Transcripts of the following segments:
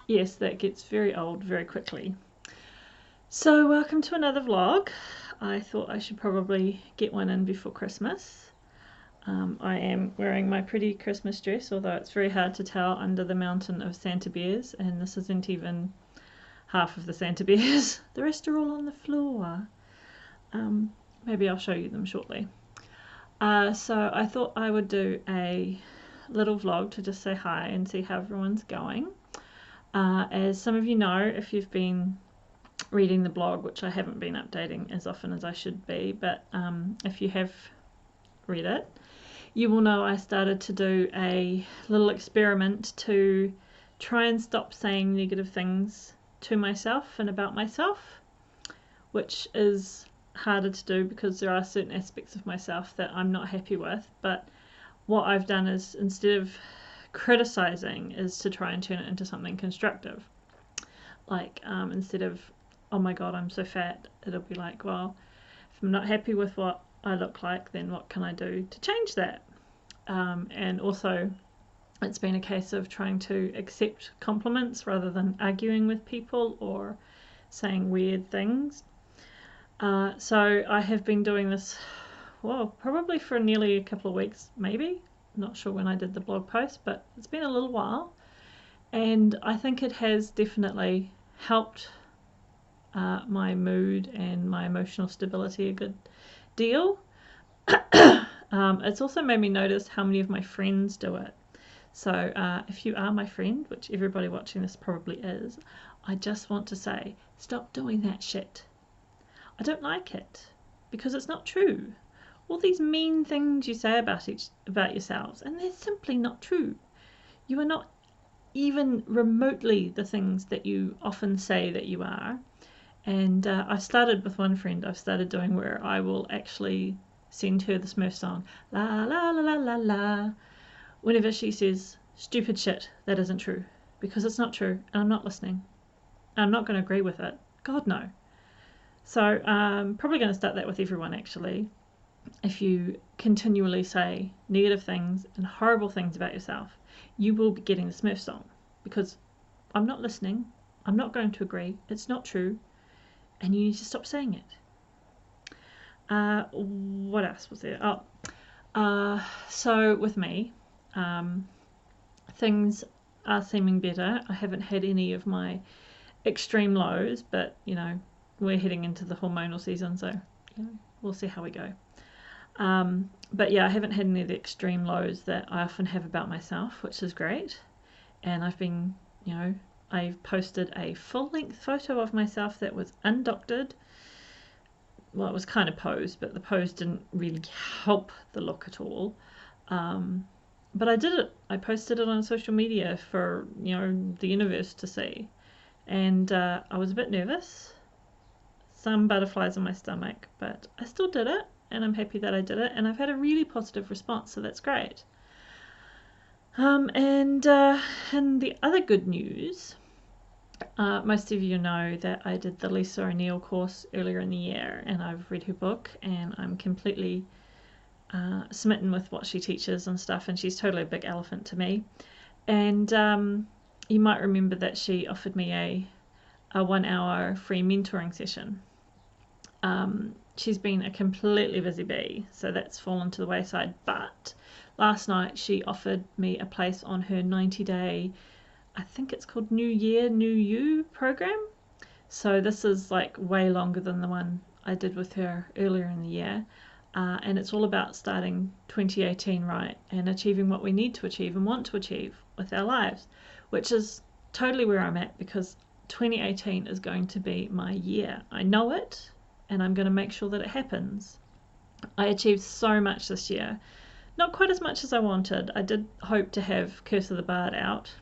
Yes, that gets very old very quickly. So welcome to another vlog. I thought I should probably get one in before Christmas. I am wearing my pretty Christmas dress, although it's very hard to tell under the mountain of Santa bears, and this isn't even half of the Santa bears. The rest are all on the floor. Maybe I'll show you them shortly. So I thought I would do a little vlog to just say hi and see how everyone's going. As some of you know, if you've been reading the blog, which I haven't been updating as often as I should be, but if you have read it, you will know I started to do a little experiment to try and stop saying negative things to myself and about myself, which is harder to do because there are certain aspects of myself that I'm not happy with. But what I've done is, instead of criticizing, is to try and turn it into something constructive. Like instead of, oh my god, I'm so fat, it'll be like, well, if I'm not happy with what I look like, then what can I do to change that? And also, it's been a case of trying to accept compliments rather than arguing with people or saying weird things. So I have been doing this, well, probably for nearly a couple of weeks, maybe. Not sure when I did the blog post, but it's been a little while. And I think it has definitely helped my mood and my emotional stability a good deal. It's also made me notice how many of my friends do it. So if you are my friend, which everybody watching this probably is, I just want to say, stop doing that shit. I don't like it because it's not true. All these mean things you say about yourselves, and they're simply not true. You are not even remotely the things that you often say that you are. And I started with one friend, I've started doing where I will actually send her the Smurf song, la la la la la la, whenever she says stupid shit that isn't true, because it's not true and I'm not listening. I'm not going to agree with it. God, no. So I'm probably going to start that with everyone, actually. If you continually say negative things and horrible things about yourself, you will be getting the Smurf song, because I'm not listening, I'm not going to agree, it's not true, and you need to stop saying it. What else was there? So with me, things are seeming better. I haven't had any of my extreme lows, but you know, we're heading into the hormonal season, so you know, we'll see how we go. But yeah, I haven't had any of the extreme lows that I often have about myself, which is great. And I've been, you know, I've posted a full-length photo of myself that was undoctored. Well, it was kind of posed, but the pose didn't really help the look at all. But I did it. I posted it on social media for, you know, the universe to see. And I was a bit nervous. Some butterflies in my stomach, but I still did it, and I'm happy that I did it, and I've had a really positive response, so that's great. And the other good news, most of you know that I did the Lisa O'Neill course earlier in the year, and I've read her book, and I'm completely smitten with what she teaches and stuff, and she's totally a big elephant to me. And you might remember that she offered me a 1 hour free mentoring session. She's been a completely busy bee, so that's fallen to the wayside, but last night she offered me a place on her 90-day, I think it's called New Year, New You program. So this is like way longer than the one I did with her earlier in the year. And it's all about starting 2018 right and achieving what we need to achieve and want to achieve with our lives, which is totally where I'm at, because 2018 is going to be my year. I know it, and I'm going to make sure that it happens. I achieved so much this year. Not quite as much as I wanted. I did hope to have Curse of the Bard out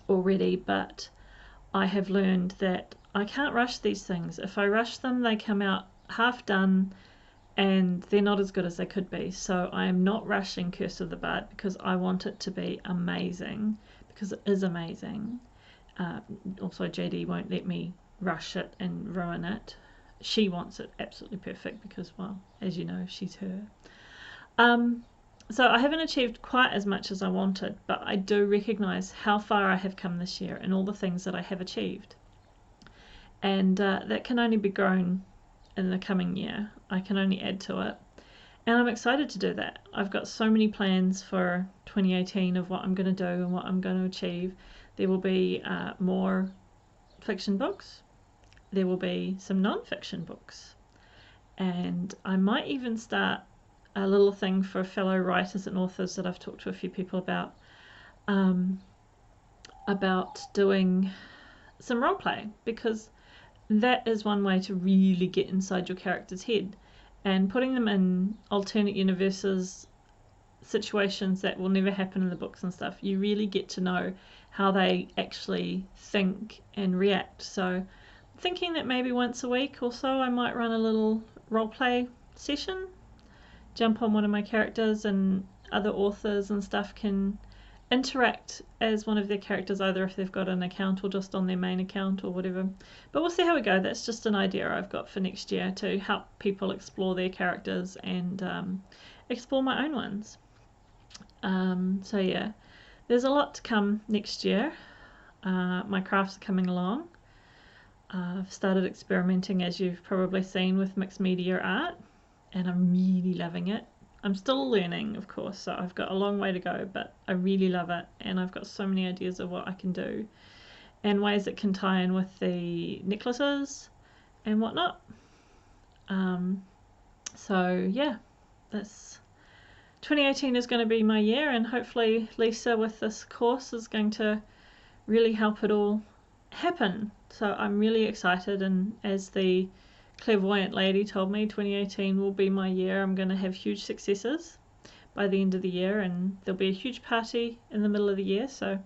already, but I have learned that I can't rush these things. If I rush them, they come out half done and they're not as good as they could be. So I am not rushing Curse of the Bard because I want it to be amazing, because it is amazing. Also, JD won't let me rush it and ruin it. She wants it absolutely perfect because, well, as you know, she's her. So I haven't achieved quite as much as I wanted, but I do recognise how far I have come this year and all the things that I have achieved. And that can only be grown in the coming year. I can only add to it. And I'm excited to do that. I've got so many plans for 2018 of what I'm going to do and what I'm going to achieve. There will be more fiction books. There will be some non-fiction books. And I might even start a little thing for fellow writers and authors that I've talked to a few people about doing some role play, because that is one way to really get inside your character's head, and putting them in alternate universes, situations that will never happen in the books and stuff. You really get to know how they actually think and react. So thinking that maybe once a week or so I might run a little role play session, jump on one of my characters, and other authors and stuff can interact as one of their characters, either if they've got an account or just on their main account or whatever. But we'll see how we go. That's just an idea I've got for next year to help people explore their characters and explore my own ones. So yeah, there's a lot to come next year. My crafts are coming along. I've started experimenting, as you've probably seen, with mixed media art, and I'm really loving it. I'm still learning, of course, so I've got a long way to go, but I really love it, and I've got so many ideas of what I can do and ways that can tie in with the necklaces and whatnot. So yeah, this 2018 is going to be my year, and hopefully Lisa with this course is going to really help it all happen. So I'm really excited, and as the clairvoyant lady told me, 2018 will be my year. I'm going to have huge successes by the end of the year, and there'll be a huge party in the middle of the year. So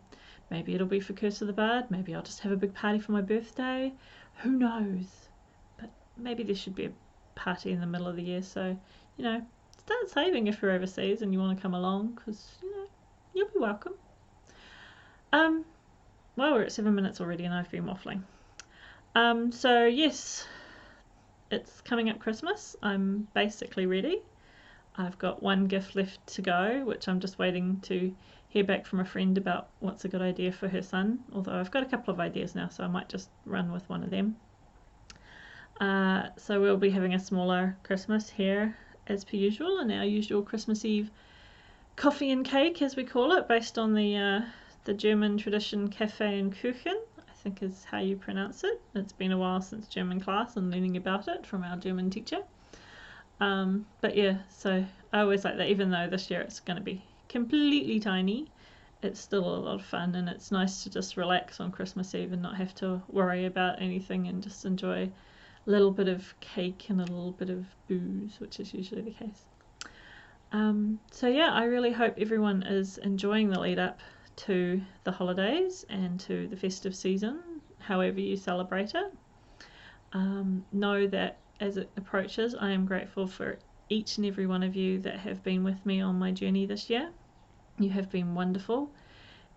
maybe it'll be for Curse of the Bard, maybe I'll just have a big party for my birthday, who knows. But maybe there should be a party in the middle of the year, so you know, start saving if you're overseas and you want to come along, because you know, you'll be welcome. Well, we're at 7 minutes already and I've been waffling. So yes, it's coming up Christmas. I'm basically ready. I've got one gift left to go, which I'm just waiting to hear back from a friend about what's a good idea for her son, although I've got a couple of ideas now, so I might just run with one of them. So we'll be having a smaller Christmas here as per usual, and our usual Christmas Eve coffee and cake, as we call it, based on the German tradition Kaffee and Kuchen, I think is how you pronounce it. It's been a while since German class and learning about it from our German teacher. But yeah, so I always like that, even though this year it's going to be completely tiny, it's still a lot of fun, and it's nice to just relax on Christmas Eve and not have to worry about anything and just enjoy a little bit of cake and a little bit of booze, which is usually the case. So yeah, I really hope everyone is enjoying the lead up to the holidays and to the festive season, however you celebrate it. Know that as it approaches, I am grateful for each and every one of you that have been with me on my journey this year. You have been wonderful,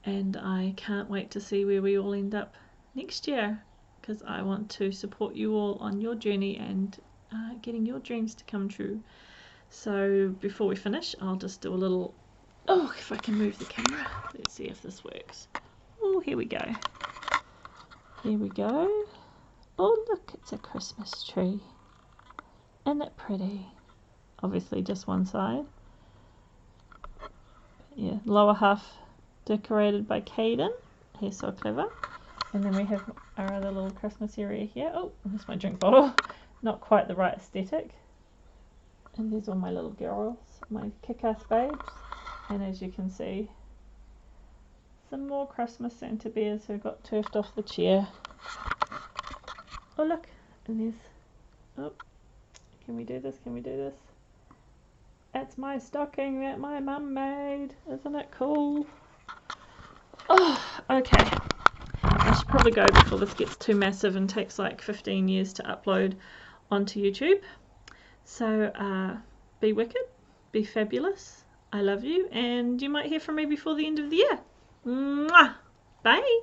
and I can't wait to see where we all end up next year, because I want to support you all on your journey and getting your dreams to come true. So before we finish, I'll just do a little, oh, if I can move the camera, let's see if this works. Oh, here we go. Here we go. Oh, look, it's a Christmas tree. Isn't it pretty? Obviously just one side. Yeah, lower half decorated by Caden. He's so clever. And then we have our other little Christmas area here. Oh, there's my drink bottle. Not quite the right aesthetic. And there's all my little girls, my kick-ass babes. And as you can see, some more Christmas Santa bears who got turfed off the chair. Oh look, and there's, oh, can we do this, can we do this? That's my stocking that my mum made, isn't it cool? Oh, okay. I should probably go before this gets too massive and takes like 15 years to upload onto YouTube. So be wicked, be fabulous, I love you, and you might hear from me before the end of the year. Mwah! Bye!